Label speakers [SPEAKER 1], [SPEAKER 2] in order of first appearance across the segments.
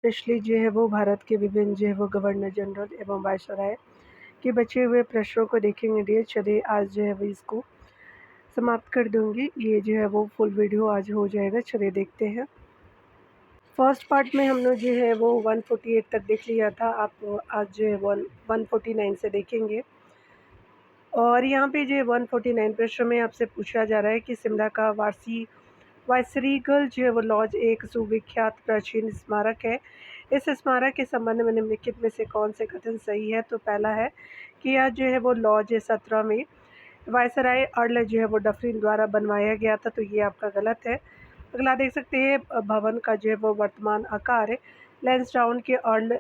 [SPEAKER 1] Specially जो है वो भारत के विभिन्न जो है वो गवर्नर जनरल एवं वायसराय के बचे हुए प्रश्नों को देखेंगे डियर। चलिए आज जो है वो इसको समाप्त कर दूंगी। ये जो है वो फुल वीडियो आज हो जाएगा। चलिए देखते हैं। फर्स्ट पार्ट में हमने जो है वो 148 तक देख लिया था। आप आज जो है 149 से देखेंगे। और यहाँ पे जो 149 प्रश्न में आपसे पूछा जा रहा है कि शिमला का वाइसरीगल जो है वो लॉज एक सुविख्यात प्राचीन स्मारक है। इस स्मारक के संबंध में निम्नलिखित में से कौन से कथन सही है? तो पहला है कि यह जो है वो लॉज 17 में वायसराय अर्ल जो है वो डफरिन द्वारा बनवाया गया था, तो ये आपका गलत है। अगला देख सकते हैं भवन का जो है वो वर्तमान आकार लैंसडाउन के अर्ल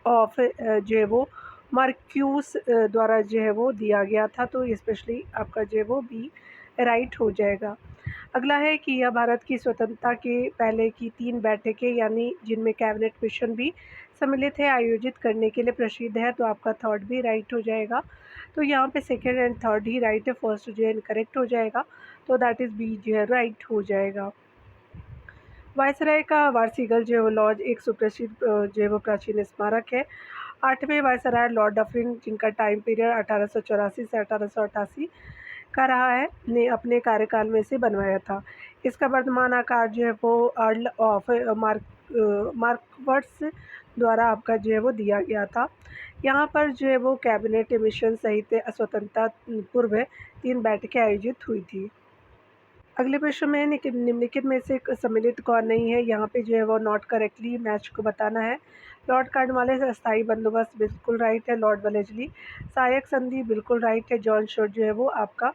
[SPEAKER 1] ऑफ जो है वो मार्क्यूस द्वारा जो है वो दिया गया था, तो स्पेशली आपका जो है वो बी राइट हो जाएगा। अगला है कि यह भारत की स्वतंत्रता के पहले की 3 बैठकें यानी जिनमें कैबिनेट मिशन भी सम्मिलित है आयोजित करने के लिए प्रसिद्ध है, तो आपका थर्ड भी राइट हो जाएगा। तो यहाँ पे second and third he right है, फर्स्ट जो है इनकरेक्ट हो जाएगा, तो दैट इज़ बी जो है राइट हो जाएगा। वायसराय का वारसीगल जो है वो लॉज एक सुप्रसिद्ध जो है वो प्राचीन स्मारक है। 8वें वायसराय लॉर्ड डफरिन, जिनका टाइम पीरियड 1884 से 1888 का रहा है, ने अपने कार्यकाल में इसे बनवाया था। इसका वर्तमान आकार जो है वो अर्ल ऑफ मार्कवर्ट्स द्वारा आपका जो है वो दिया गया था। यहाँ पर जो है वो कैबिनेट मिशन सहित स्वतंत्रता पूर्व 3 बैठकें आयोजित हुई थी। अगले प्रश्न में निम्नलिखित में से सम्मिलित कौन नहीं है? यहाँ पे जो है वो नॉट करेक्टली मैच को बताना है। लॉर्ड कार्नवालिस अस्थायी बंदोबस्त बिल्कुल राइट है। लॉर्ड वेलेस्ली सहायक संधि बिल्कुल राइट है। जॉन शोर जो है वो आपका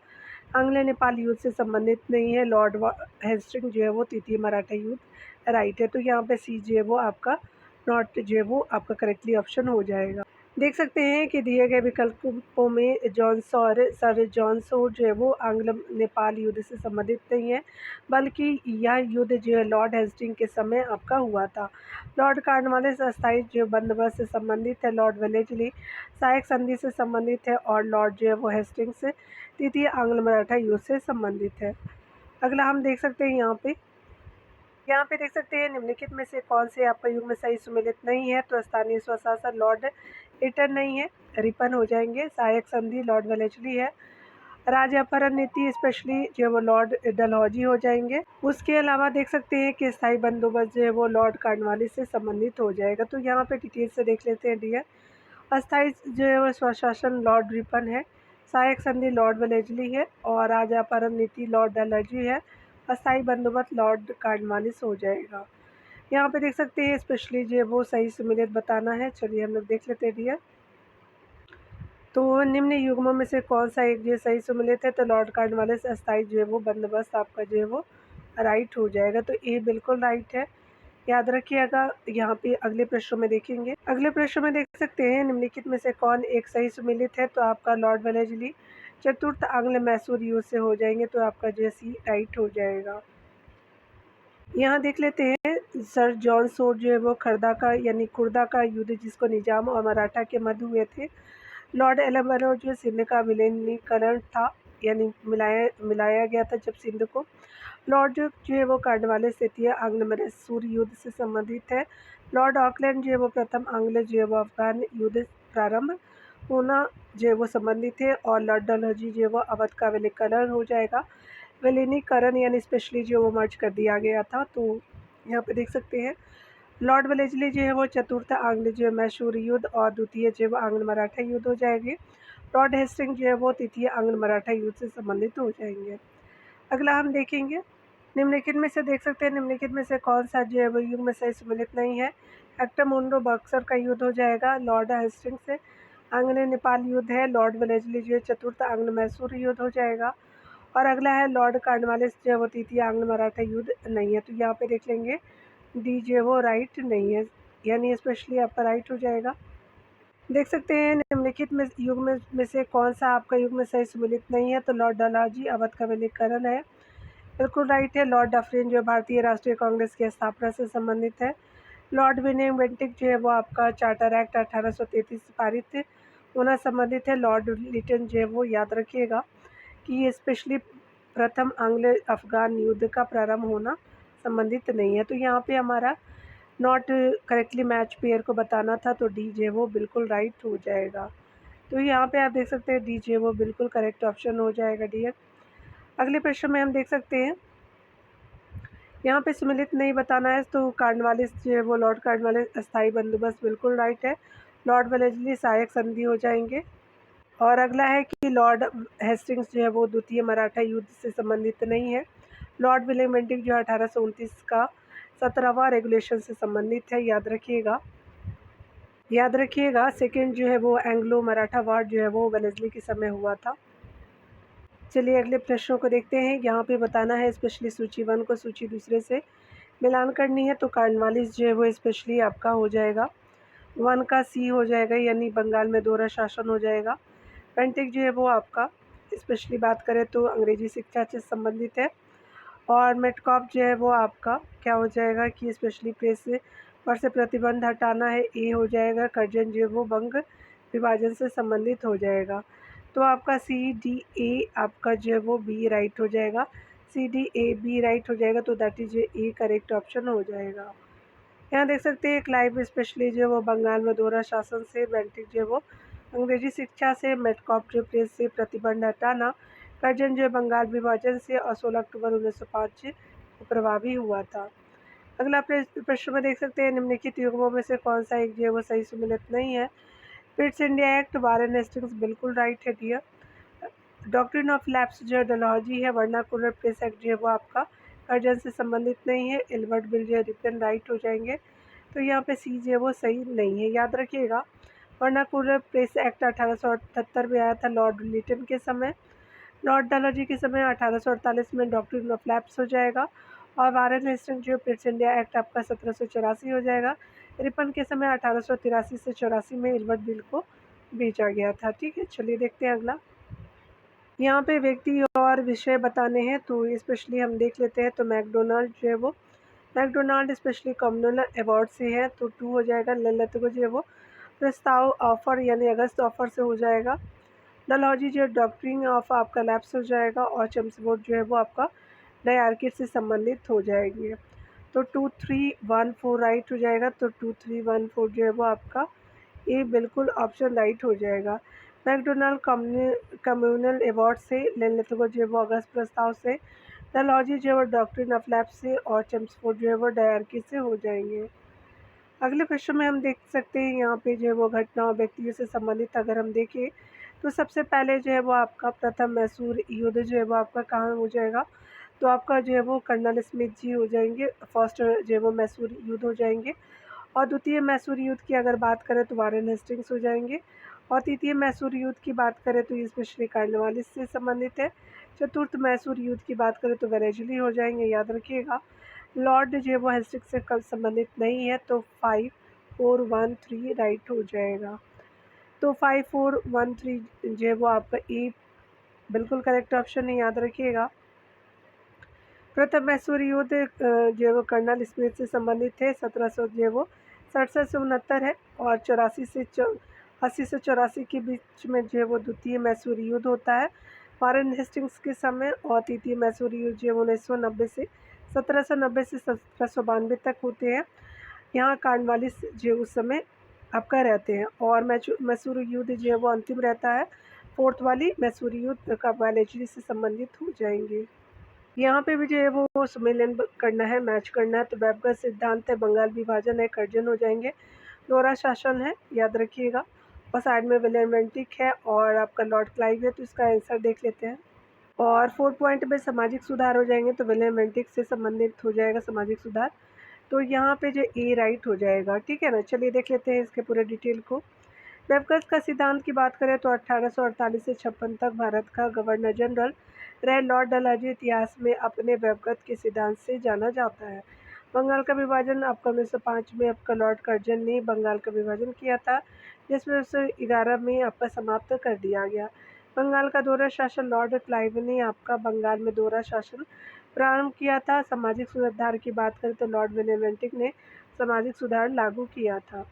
[SPEAKER 1] आंग्ल नेपाल युद्ध से संबंधित नहीं है। लॉर्ड हेस्टिंग जो है वो तृतीय मराठा युद्ध राइट है। तो यहाँ पे सी जो है वो आपका नॉट जो है वो आपका करेक्टली ऑप्शन हो जाएगा। देख सकते हैं कि दिए गए विकल्पों में सर जॉन सोर जो है वो आंग्ल नेपाल युद्ध से संबंधित नहीं है, बल्कि यह युद्ध जो है लॉर्ड हेस्टिंग के समय आपका हुआ था। लॉर्ड कार्नवालिस अस्थायी जो बंदोबस्त से संबंधित है। लॉर्ड वेलेस्ली सहायक संधि से संबंधित है। और लॉर्ड जो है वो हेस्टिंग्स तृतीय आंग्ल मराठा युद्ध से संबंधित है। अगला हम देख सकते हैं यहाँ पे देख सकते हैं निम्नलिखित में से कौन से आपका युग में सही सुमेलित नहीं है? तो स्थानीय स्वशासन लॉर्ड लिटन नहीं है, रिपन हो जाएंगे। सहायक संधि लॉर्ड वेलेस्ली है। राज्य अपहरण नीति स्पेशली जो वो लॉर्ड डलहौजी हो जाएंगे। उसके अलावा देख सकते हैं कि स्थायी बंदोबस्त जो है वो लॉर्ड कार्नवालिस से संबंधित हो जाएगा। तो यहाँ पे डिटेल से देख लेते हैं डियर। अस्थायी जो है वो स्वशासन लॉर्ड रिपन है। सहायक संधि लॉर्ड वेलेस्ली है। और राज्य अपहरण नीति लॉर्ड डलहौजी है। अस्थायी बंदोबस्त लॉर्ड कार्नवालिस हो जाएगा। यहाँ पे देख सकते हैं स्पेशली जो है वो सही सुमेलित बताना है। चलिए हम लोग देख लेते हैं डियर। तो निम्न युग्मों में से कौन सा एक जो सही सुमेलित है? तो लॉर्ड कार्नवालिस अस्थायी जो है वो बंदोबस्त आपका जो है वो राइट हो जाएगा। तो ए बिल्कुल राइट है, याद रखिएगा। यहाँ पे अगले प्रश्न में देखेंगे। अगले प्रश्न में देख सकते हैं निम्नलिखित में से कौन एक सही सुमेलित है? तो आपका लॉर्ड वेलेस्ली चतुर्थ आंग्ल मैसूर युद्ध से हो जाएंगे, तो आपका जो सी राइट हो जाएगा। यहाँ देख लेते हैं सर जॉन सोर जो है वो खर्दा का यानी खुर्दा का युद्ध, जिसको निजाम और मराठा के मध्य हुए थे। लॉर्ड एलम्बरो जो सिंध का विलीनीकरण था, यानी मिलाया गया था जब सिंध को। लॉर्ड जो है वो कार्नवालिस तृतीय आंग्ल मैसूर युद्ध से संबंधित है। लॉर्ड ऑकलैंड जो है वो प्रथम आंग्ल जो है वो अफगान युद्ध प्रारंभ होना जो है वो संबंधित है। और लॉर्ड डलहौजी जो है वो अवध का विलीनीकरण हो जाएगा। विलीनीकरण यानी स्पेशली जो वो मर्ज कर दिया गया था। तो यहाँ पे देख सकते हैं लॉर्ड वेलेस्ली जो है वो चतुर्थ आंग्ल जो है मैसूर युद्ध और द्वितीय जो है आंग्ल मराठा युद्ध हो जाएंगे। लॉर्ड हेस्टिंग जो है वो तृतीय आंग्ल मराठा युद्ध से संबंधित हो जाएंगे। अगला हम देखेंगे निम्नलिखित में से देख सकते हैं निम्नलिखित में से कौन सा जो है वो युग में सही सम्मिलित नहीं है? एक्टमुंडो बक्सर का युद्ध हो जाएगा। लॉर्ड हेस्टिंग से आंग्ल नेपाल युद्ध है। लॉर्ड वेलेस्ली जो है चतुर्थ आंग्ल मैसूर युद्ध हो जाएगा। और अगला है लॉर्ड कार्नवालिस जो है वो तृतीय आंग्ल मराठा युद्ध नहीं है। तो यहाँ पे देख लेंगे डी जो है वो राइट नहीं है, यानी स्पेशली आपका राइट हो जाएगा। देख सकते हैं निम्नलिखित में युग में से कौन सा आपका युग में सही सुमेलित नहीं है? तो लॉर्ड डलहौजी अवध का विलीनीकरण है, बिल्कुल राइट है। लॉर्ड डफरिन जो भारतीय राष्ट्रीय कांग्रेस की स्थापना से संबंधित है। लॉर्ड विलियम बेंटिक जो है वो आपका चार्टर एक्ट 1833 से पारित होना संबंधित है। लॉर्ड लिटन जो है वो याद रखिएगा कि ये स्पेशली प्रथम आंग्ल अफगान युद्ध का प्रारंभ होना संबंधित नहीं है। तो यहाँ पे हमारा नॉट करेक्टली मैच पेयर को बताना था, तो डी जे वो बिल्कुल राइट हो जाएगा। तो यहाँ पे आप देख सकते हैं डी जे वो बिल्कुल करेक्ट ऑप्शन हो जाएगा डियर। अगले प्रश्न में हम देख सकते हैं, यहाँ पे सम्मिलित नहीं बताना है, तो कार्नवालिस जो है वो लॉर्ड कार्नवालिस अस्थायी बंदोबस्त बिल्कुल राइट है। लॉर्ड वेलेस्ली सहायक संधि हो जाएंगे। और अगला है कि लॉर्ड हेस्टिंग्स जो है वो द्वितीय मराठा युद्ध से संबंधित नहीं है। लॉर्ड विलियम जो 1829 का 17वां रेगुलेशन से संबंधित है, याद रखिएगा। याद रखिएगा सेकेंड जो है वो एंग्लो मराठा वार जो है वो वेलेस्ली के समय हुआ था। चलिए अगले प्रश्नों को देखते हैं। यहाँ पे बताना है स्पेशली सूची 1 को सूची दूसरे से मिलान करनी है, तो कार्नवालिस जो है वो स्पेशली आपका हो जाएगा 1 का सी हो जाएगा, यानी बंगाल में दोहरा शासन हो जाएगा। पेंटिक जो है वो आपका स्पेशली बात करें तो अंग्रेजी शिक्षा से संबंधित है। और मेटकॉप जो है वो आपका क्या हो जाएगा कि स्पेशली प्रेस पर से प्रतिबंध हटाना है, ए हो जाएगा। कर्जन जो है वो बंग विभाजन से संबंधित हो जाएगा। तो आपका सी डी ए आपका जो है वो बी राइट हो जाएगा। C D A B right हो जाएगा, तो that is a correct option हो जाएगा। यहाँ देख सकते हैं क्लाइव स्पेशली जो है वो बंगाल में दोहरा शासन से, बेंटिक जो है वो अंग्रेजी शिक्षा से, मेटकॉप जो प्रेस से प्रतिबंध हटाना, कर्जन जो बंगाल विभाजन से और 16 अक्टूबर 1905 को प्रभावी हुआ था। अगला प्रश्न में देख सकते हैं निम्नलिखित युग्मों में से कौन सा एक जो है वो सही सम्मिलित नहीं है। Pitt's India act, Warren Hastings बिल्कुल राइट है डियर। डॉक्ट्रिन ऑफ लैप्स जो डलहौजी है, वर्नाकुलर प्रेस एक्ट जो है वो आपका कर्जन से संबंधित नहीं है। एल्बर्ट बिल जो रिपन राइट हो जाएंगे, तो यहाँ पे सी जो है वो सही नहीं है, याद रखिएगा। वर्नाकुलर प्रेस एक्ट 1878 में आया था लॉर्ड लिटन के समय। लॉर्ड डलहौजी के समय 1848 में डॉक्ट्रिन ऑफ लैप्स हो जाएगा। और वारेन हेस्टिंग्स जो पिट्स इंडिया एक्ट आपका 1784 हो जाएगा। रिपन के समय 1883 से 84 में एल्बर्ट बिल को भेजा गया था। ठीक है, चलिए देखते हैं अगला। यहाँ पे व्यक्ति और विषय बताने हैं, तो स्पेशली हम देख लेते हैं। तो मैकडोनाल्ड जो है वो मैकडोनाल्ड स्पेशली कम्युनल अवार्ड से है, तो 2 हो जाएगा। ललित को जो है वो प्रस्ताव ऑफर यानी अगस्त ऑफर से हो जाएगा। डलहौजी जो डॉक्ट्रिन ऑफ आपका लैप्स हो जाएगा। और चेम्सफोर्ड जो है वो आपका डायआर्किड से संबंधित हो जाएगी। तो 2314 राइट हो जाएगा। तो 2314 जो है वो आपका ए बिल्कुल ऑप्शन राइट हो जाएगा। मैकडोनाल्ड कम्युनल अवार्ड से, ललितगो जो है वो अगस्त प्रस्ताव से, डलहौजी जो है वो डॉक्ट्रिन ऑफ लैप्स से, और चेम्सफोर्ड जो है वो डायआर्की से हो जाएंगे। अगले प्रश्न में हम देख सकते हैं यहाँ पे जो है वो घटना और व्यक्तियों से संबंधित अगर हम देखें, तो सबसे पहले जो है वो आपका प्रथम मैसूर युद्ध जो है वो आपका कहाँ हो जाएगा, तो आपका जो है वो कर्नल स्मिथ जी हो जाएंगे। फर्स्ट जो है वो मैसूर युद्ध हो जाएंगे। और द्वितीय मैसूर युद्ध की अगर बात करें तो वारेन हेस्टिंग्स हो जाएंगे। और तृतीय मैसूर युद्ध की बात करें तो ये स्पेशली कार्नवालिस से संबंधित है। चतुर्थ मैसूर युद्ध की बात करें तो वेलेस्ली हो जाएंगे, याद रखिएगा। लॉर्ड जो है वो हेस्टिंग्स से कल संबंधित नहीं है, तो 5413 राइट हो जाएगा। तो 5413 जो है वो आपका ए बिल्कुल करेक्ट ऑप्शन है, याद रखिएगा। प्रथम मैसूर युद्ध जो है वो कर्नल स्मिथ से संबंधित थे। 1700 जो है वो 67 से 69 है। और 80 से 84 के बीच में जो है वो द्वितीय मैसूर युद्ध होता है वारेन हेस्टिंग्स के समय। और तृतीय मैसूर युद्ध जो है वो 1990 से 1790 से 1792 तक होते हैं। यहाँ कार्नवालिस जो उस समय आपका रहते हैं। और मैसूर युद्ध जो है वो अंतिम रहता है। फोर्थ वाली मैसूर युद्ध का वेलेस्ली से संबंधित हो जाएंगे। यहाँ पे भी जो है वो सम्मेलन करना है, मैच करना है। तो वेब का सिद्धांत है, बंगाल विभाजन है, कर्जन हो जाएंगे। दोहरा शासन है, याद रखिएगा। और साइड में विलियम बेंटिक है और आपका लॉर्ड क्लाइव है, तो इसका आंसर देख लेते हैं। और 4 पॉइंट में सामाजिक सुधार हो जाएंगे, तो विलियम बेंटिक से संबंधित हो जाएगा सामाजिक सुधार। तो यहाँ पे जो ए राइट हो जाएगा, ठीक है ना। चलिए देख लेते हैं इसके पूरे डिटेल को। वेबगस का सिद्धांत की बात करें तो 1848 से 56 तक भारत का गवर्नर जनरल रहे लॉर्ड डलहौजी इतिहास में अपने वेबगत के सिद्धांत से जाना जाता है। बंगाल का विभाजन आपका 1905 में आपका लॉर्ड कर्जन ने बंगाल का विभाजन किया था, जिसमें 1911 में आपका समाप्त कर दिया गया। बंगाल का दोहरा शासन लॉर्ड क्लाइव ने आपका बंगाल में दोहरा शासन प्रारंभ किया था। सामाजिक सुधार की बात करें तो लॉर्ड विलियम बेंटिक ने सामाजिक सुधार लागू किया था।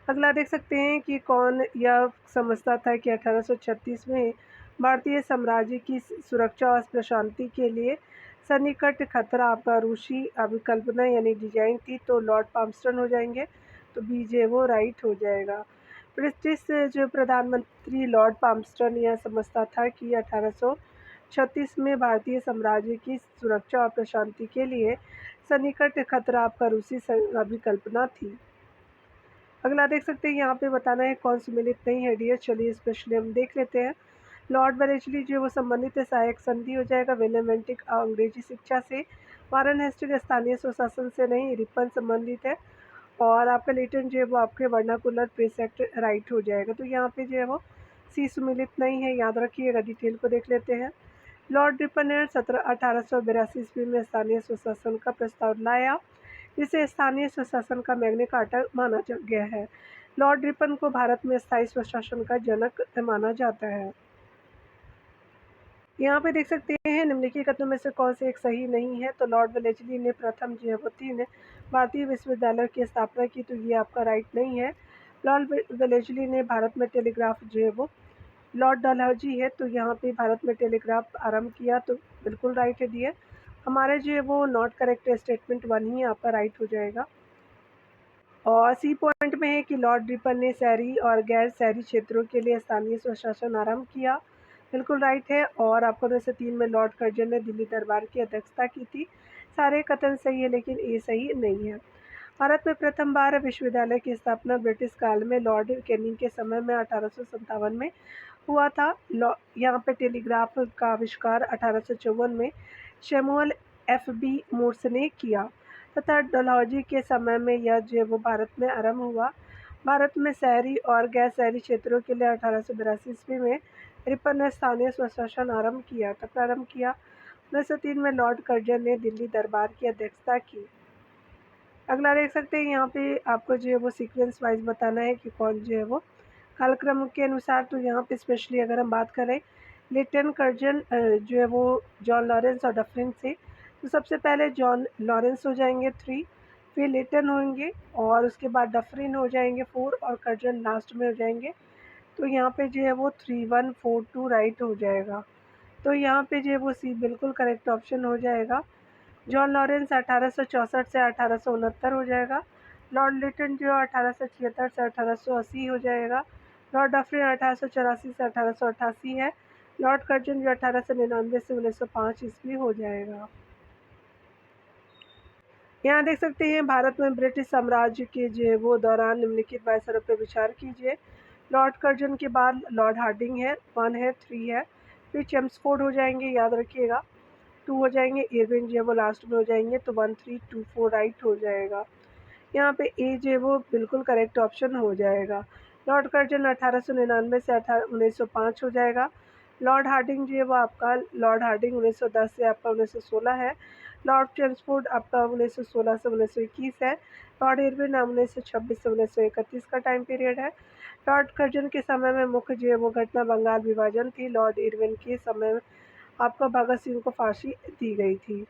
[SPEAKER 1] अगला देख सकते हैं कि कौन यह समझता था कि 1836 में भारतीय साम्राज्य की सुरक्षा और प्रशांति के लिए सन्निकट खतरा आपका रूसी अभिकल्पना यानी डिजाइन थी, तो लॉर्ड पाल्मस्टन हो जाएंगे। तो बी जे वो राइट हो जाएगा। ब्रिटिश जो प्रधानमंत्री लॉर्ड पाल्मस्टन यह समझता था कि 1836 में भारतीय साम्राज्य की सुरक्षा और प्रशांति के लिए सन्निकट खतरा आपका रूसी अभिकल्पना थी। अगला देख सकते हैं, यहाँ पे बताना है कौन सम्मिलित नहीं है डियर। चलिए स्पेशली हम देख लेते हैं। लॉर्ड वेलेस्ली जो वो संबंधित है, सहायक संधि हो जाएगा। विलियम बेंटिक अंग्रेजी शिक्षा से, वारन हेस्टिंग स्थानीय स्वशासन से नहीं, रिपन संबंधित है। और आपका लेटन जो है वो आपके वर्नाकुलर प्रेस एक्ट राइट हो जाएगा। तो यहाँ पे जो है वो सी सम्मिलित नहीं है, याद रखिएगा। डिटेल को देख लेते हैं। लॉर्ड रिपन ने 1882 ईस्वी में स्थानीय स्वशासन का प्रस्ताव लाया, जिसे स्थानीय स्वशासन का मैग्ना कार्टा माना गया है। लॉर्ड रिपन को भारत में स्थायी स्वशासन का जनक माना जाता है। यहाँ पे देख सकते हैं निम्नलिखित कथनों में से कौन से एक सही नहीं है। तो लॉर्ड वेलेस्ली ने प्रथम जो है वो 3 भारतीय विश्वविद्यालय की स्थापना की, तो ये आपका राइट नहीं है। लॉर्ड वेलेस्ली ने भारत में टेलीग्राफ जो है वो, लॉर्ड डलहौजी है, तो यहाँ पे भारत में टेलीग्राफ आरंभ किया, तो बिल्कुल राइट है डियर। हमारे जो है वो नॉट करेक्ट स्टेटमेंट 1 ही आपका राइट हो जाएगा। और सी पॉइंट में है कि लॉर्ड रिपन ने शहरी और गैर शहरी क्षेत्रों के लिए स्थानीय स्वशासन आरंभ किया, बिल्कुल राइट है। और आपको में से 3 में लॉर्ड कर्जन ने दिल्ली दरबार की अध्यक्षता की थी, सारे कथन सही है, लेकिन ये सही नहीं है। भारत में प्रथम बार विश्वविद्यालय की स्थापना ब्रिटिश काल में लॉर्ड कैनिंग के समय में 1857 में हुआ था। यहाँ पे टेलीग्राफ का आविष्कार 1854 में शैमुअल एफ बी मोर्स ने किया तथा डलहौजी के समय में यह जो वो भारत में आरंभ हुआ। भारत में शहरी और गैर शहरी क्षेत्रों के लिए 1882 ईस्वी में रिपन ने स्थानीय स्वशासन प्रारंभ किया। 1903 में लॉर्ड कर्जन ने दिल्ली दरबार की अध्यक्षता की। अगला देख सकते हैं, यहाँ पे आपको जो है वो सीक्वेंस वाइज बताना है कि कौन जो है वो कालक्रम के अनुसार। तो यहाँ पे स्पेशली अगर हम बात करें लेटन कर्जन जो है वो जॉन लॉरेंस और डफरिन से, तो सबसे पहले जॉन लॉरेंस हो जाएंगे 3, फिर लेटन होंगे और उसके बाद डफरिन हो जाएंगे 4 और कर्जन लास्ट में हो जाएंगे। तो यहाँ पे जो है वो 3142 राइट हो जाएगा। तो यहाँ पे जो है वो सी बिल्कुल करेक्ट ऑप्शन हो जाएगा। जॉन लॉरेंस 1864 से 1869 हो जाएगा। लॉर्ड लिटन जो 1876 से 1880 हो जाएगा। लॉर्ड डफरिन 1884 से 1888 है। लॉर्ड कर्जन जो 1899 से 1905 ईस्वी हो जाएगा। यहाँ देख सकते हैं भारत में ब्रिटिश साम्राज्य के जो है वो दौरान निम्नलिखित वायसरों पर विचार कीजिए। लॉर्ड कर्जन के बाद लॉर्ड हार्डिंग है, 1 है, 3 है, फिर चेम्सफोर्ड हो जाएंगे, याद रखिएगा। 2 हो जाएंगे, इरविन जो है वो लास्ट में हो जाएंगे, तो 1 3 2 4 राइट हो जाएगा। यहाँ पे ए जो है वो बिल्कुल करेक्ट ऑप्शन हो जाएगा। लॉर्ड कर्जन 1899 से 1905 हो जाएगा। लॉर्ड हार्डिंग जो है वो आपका लॉर्ड हार्डिंग 1910 से आपका 1916 है। लॉर्ड चेम्सफोर्ड आपका 1916 से 1921 है। लॉर्ड इरविन 1926 से 1931 का टाइम पीरियड है। लॉर्ड कर्जन के समय में मुख्य जो है वो घटना बंगाल विभाजन थी। लॉर्ड इरविन के समय आपका भगत सिंह को फांसी दी गई थी।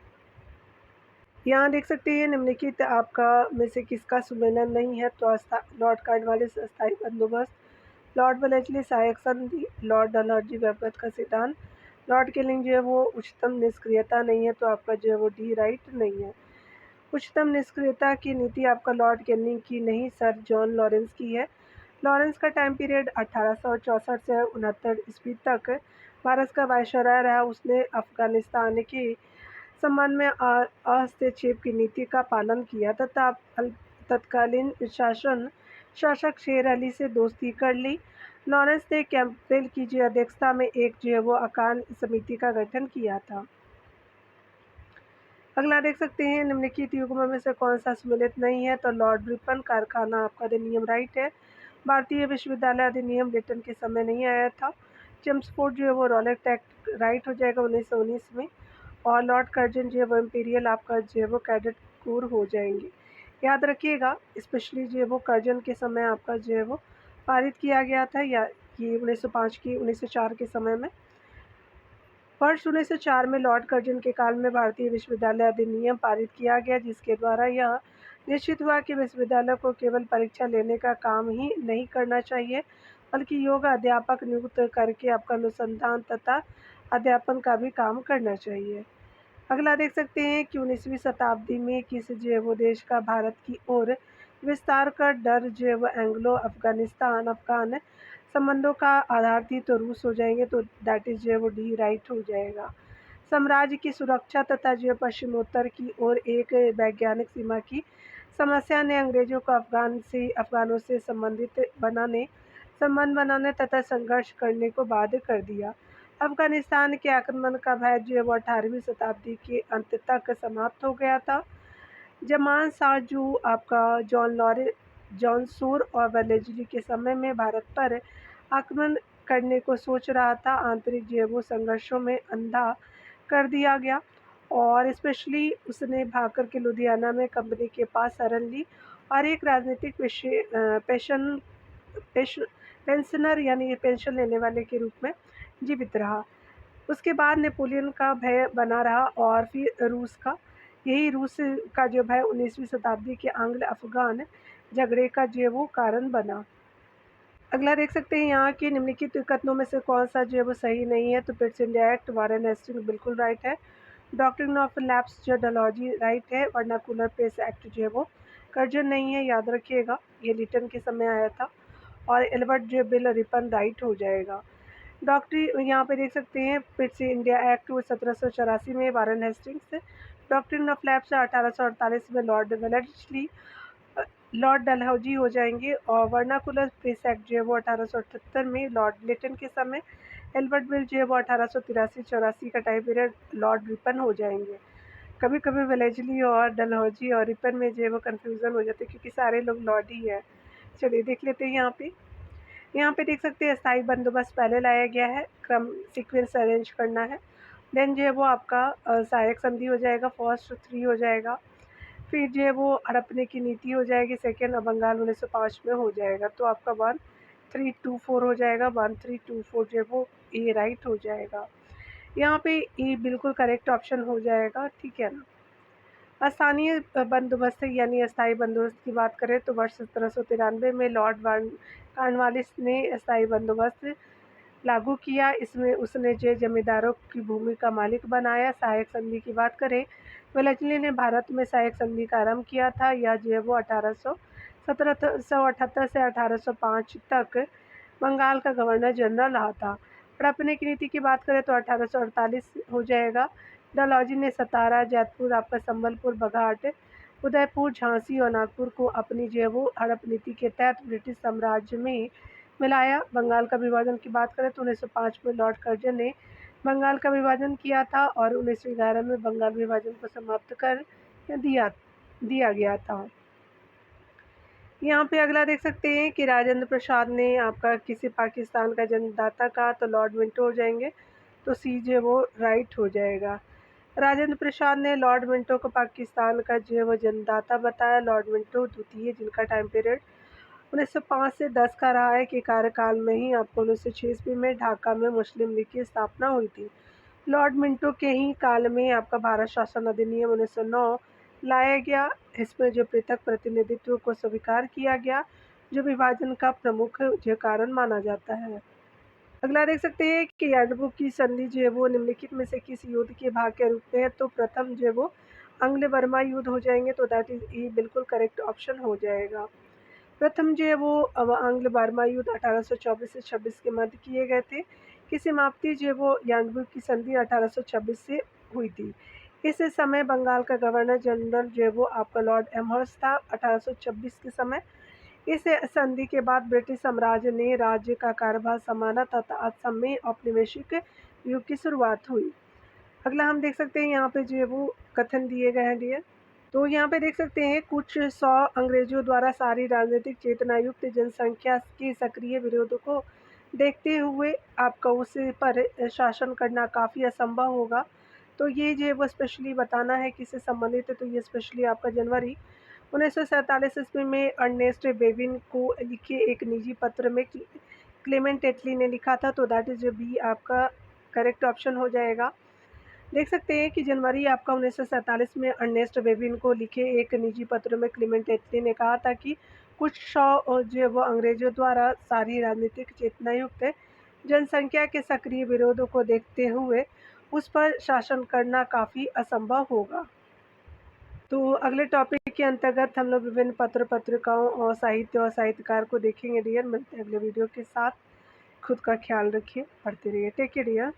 [SPEAKER 1] यहाँ देख सकते हैं निम्नलिखित आपका में से किसका सुमेलन नहीं है। तो लॉर्ड कार्नवालिस अस्थायी बंदोबस्त, लॉर्ड वेलेस्ली सहायक संधि, लॉर्ड डलहौजी व्यवगत का सिद्धांत, लॉर्ड किलिंग जो है वो उच्चतम निष्क्रियता नहीं है, तो आपका जो है वो डी राइट नहीं है। उच्चतम निष्क्रियता की नीति आपका लॉर्ड कैनिंग की नहीं, सर जॉन लॉरेंस की है। लॉरेंस का टाइम पीरियड 1864 से 69 ईस्वी तक भारत का वायसराय रहा। उसने अफगानिस्तान के संबंध में हस्तक्षेप की नीति का पालन किया तथा तत्कालीन शासक शेर अली से दोस्ती कर ली। लॉरेंस ने कैंपबेल की जो अध्यक्षता में एक जो है वो अकान समिति का गठन किया था। अगला देख सकते हैं निम्नलिखित युग्मों में से कौन सा सम्मिलित नहीं है। तो लॉर्ड रिपन कारखाना आपका अधिनियम राइट है। भारतीय विश्वविद्यालय अधिनियम लिटन के समय नहीं आया था। चेम्सफोर्ड जो है वो रॉलेट एक्ट राइट हो जाएगा 1919 में। और लॉर्ड कर्जन जो है वो इम्पीरियल आपका जो है वो कैडेट कोर हो जाएंगे, याद रखिएगा। स्पेशली जो है वो कर्जन के समय आपका जो है वो पारित किया गया था, या ये 1905 की 1904 के समय में। वर्ष 1904 में लॉर्ड कर्जन के काल में भारतीय विश्वविद्यालय अधिनियम पारित किया गया, जिसके द्वारा यह निश्चित हुआ कि विश्वविद्यालय को केवल परीक्षा लेने का काम ही नहीं करना चाहिए, बल्कि योग्य अध्यापक नियुक्त करके आपका अनुसंधान तथा अध्यापन का भी काम करना चाहिए। अगला देख सकते हैं कि 19वीं शताब्दी में किस जो है वो देश का भारत की ओर विस्तार का डर जो है वो एंग्लो अफ़गान संबंधों का आधार थी, तो रूस हो जाएंगे, तो दैट इज़ जो है वो डी राइट हो जाएगा। साम्राज्य की सुरक्षा तथा जो है पश्चिमोत्तर की ओर एक वैज्ञानिक सीमा की समस्या ने अंग्रेजों को अफ़गानों से संबंध बनाने तथा संघर्ष करने को बाध्य कर दिया। अफ़गानिस्तान के आक्रमण का भय जो है वो 18वीं शताब्दी के अंत तक समाप्त हो गया था। ज़मान शाह जो आपका जॉन सूर और वेलेज़ली के समय में भारत पर आक्रमण करने को सोच रहा था। आंतरिक जो है वो संघर्षों में अंधा कर दिया गया और स्पेशली उसने भाग के लुधियाना में कंपनी के पास शरण ली और एक राजनीतिक पेंशनर यानी पेंशन लेने वाले के रूप में जीवित रहा। उसके बाद नेपोलियन का भय बना रहा और फिर रूस का जो भय 19वीं शताब्दी के आंग्ल अफ़गान झगड़े का जो है वो कारण बना। अगला देख सकते हैं यहाँ के निम्नलिखित कथनों में से कौन सा जो है वो सही नहीं है, तो Pitt's India act, Warren Hastings बिल्कुल राइट है। डॉक्ट्रिन ऑफ लैप्स डायलॉजी राइट है। वर्नाकुलर प्रेस एक्ट जो है वो कर्जन नहीं है, याद रखिएगा, ये लिटन के समय आया था। और एल्बर्ट जो बिल रिपन राइट हो जाएगा। डॉक्ट्री यहाँ पे देख सकते हैं पिट्स इंडिया एक्ट 1784 में Warren Hastings, doctrine of lapse 1848 में लॉर्ड डलहौजी हो जाएंगे और वर्नाकुलर प्रेस एक्ट जो है वो 1878 में लॉर्ड लिटन के समय, एल्बर्ट बिल जो है वो 1883-84 का टाइम पीरियड लॉर्ड रिपन हो जाएंगे। कभी कभी वेलेजली और डलहौजी और रिपन में जो है वो कन्फ्यूज़न हो जाते हैं क्योंकि सारे लोग लॉर्ड ही हैं। चलिए देख लेते हैं यहाँ पे देख सकते हैं स्थायी बंदोबस्त पहले लाया गया है, क्रम सीक्वेंस अरेंज करना है। देन जो है वो आपका सहायक संधि हो जाएगा, फर्स्ट 3 हो जाएगा। फिर जो है वो हड़पने की नीति हो जाएगी, सेकेंड बंगाल 1905 में हो जाएगा, तो आपका 1324 हो जाएगा। 1324 जो है वो ए राइट हो जाएगा। यहाँ पे ए बिल्कुल करेक्ट ऑप्शन हो जाएगा, ठीक है ना। स्थानीय बंदोबस्त यानी अस्थायी बंदोबस्त की बात करें तो वर्ष 1793 में लॉर्ड कॉर्नवालिस ने अस्थायी बंदोबस्त लागू किया। इसमें उसने जो जमींदारों की भूमि का मालिक बनाया। सहायक संधि की बात करें, वेलेस्ली ने भारत में सहायक संधि का आरंभ किया था। यह जो है वो 1778 से 1805 तक बंगाल का गवर्नर जनरल रहा था। हड़पने की नीति की बात करें तो 1848 हो जाएगा। डलहौजी ने सतारा, जैतपुर, आपका संबलपुर, बघाट, उदयपुर, झांसी और नागपुर को अपनी जो है वो हड़प नीति के तहत ब्रिटिश साम्राज्य में मिलाया। बंगाल का विभाजन की बात करें तो 1905 में लॉर्ड कर्जन ने बंगाल का विभाजन किया था और 1911 में बंगाल विभाजन को समाप्त कर दिया गया था। यहाँ पे अगला देख सकते हैं कि राजेंद्र प्रसाद ने आपका किसी पाकिस्तान का जन्मदाता कहा, तो लॉर्ड मिंटो हो जाएंगे, तो सी जो है वो राइट हो जाएगा। राजेंद्र प्रसाद ने लॉर्ड मिंटो को पाकिस्तान का जो है वो जन्मदाता बताया। लॉर्ड मिंटो द्वितीय, जिनका टाइम पीरियड 1905 से 10 का रहा है, के कार्यकाल में ही आपको 1906 ईस्वी में ढाका में मुस्लिम लीग की स्थापना हुई थी। लॉर्ड मिंटो के ही काल में आपका भारत शासन अधिनियम 1909 लाया गया। इसमें जो पृथक प्रतिनिधित्व को स्वीकार किया गया, जो विभाजन का प्रमुख जो कारण माना जाता है। अगला देख सकते हैं कि यार्डबुक की संधि जो है वो निम्नलिखित में से किस युद्ध के भाग के रूप में है, तो प्रथम जो है वो आंग्ल बर्मा युद्ध हो जाएंगे, तो दैट इज ई बिल्कुल करेक्ट ऑप्शन हो जाएगा। प्रथम जो है वो आंग्ल बर्मा युद्ध 1824 से 26 के मध्य किए गए थे। की समाप्ति जो है वो यार्डबुक की संधि 1826 से हुई थी। इस समय बंगाल का गवर्नर जनरल जो है वो आपका लॉर्ड एमहर्स्ट था 1826 के समय। इस संधि के बाद ब्रिटिश साम्राज्य ने राज्य का कार्यभार संभाला तथा असम में औपनिवेशिक युग की शुरुआत हुई। अगला हम देख सकते हैं यहाँ पे जो है वो कथन दिए गए हैं डियर। तो यहाँ पे देख सकते हैं कुछ 100 अंग्रेजों द्वारा सारी राजनीतिक चेतना युक्त जनसंख्या के सक्रिय विरोध को देखते हुए आपका उस पर शासन करना काफ़ी असंभव होगा। तो ये जो है वो स्पेशली बताना है किससे संबंधित है, तो ये स्पेशली आपका जनवरी 1947 ईस्वी में अर्नेस्ट बेविन को लिखे एक निजी पत्र में क्लेमेंट एटली ने लिखा था, तो दैट इज बी आपका करेक्ट ऑप्शन हो जाएगा। देख सकते हैं कि जनवरी आपका 1947 में अर्नेस्ट बेविन को लिखे एक निजी पत्र में क्लेमेंट एटली ने कहा था कि कुछ 100 जो है वो अंग्रेजों द्वारा सारी राजनीतिक चेतना युक्त जनसंख्या के सक्रिय विरोध को देखते हुए उस पर शासन करना काफ़ी असंभव होगा। तो अगले टॉपिक के अंतर्गत हम लोग विभिन्न पत्रिकाओं और साहित्य और साहित्यकार को देखेंगे डियर। मिलते हैं अगले वीडियो के साथ। खुद का ख्याल रखिए, पढ़ते रहिए। Take care dear.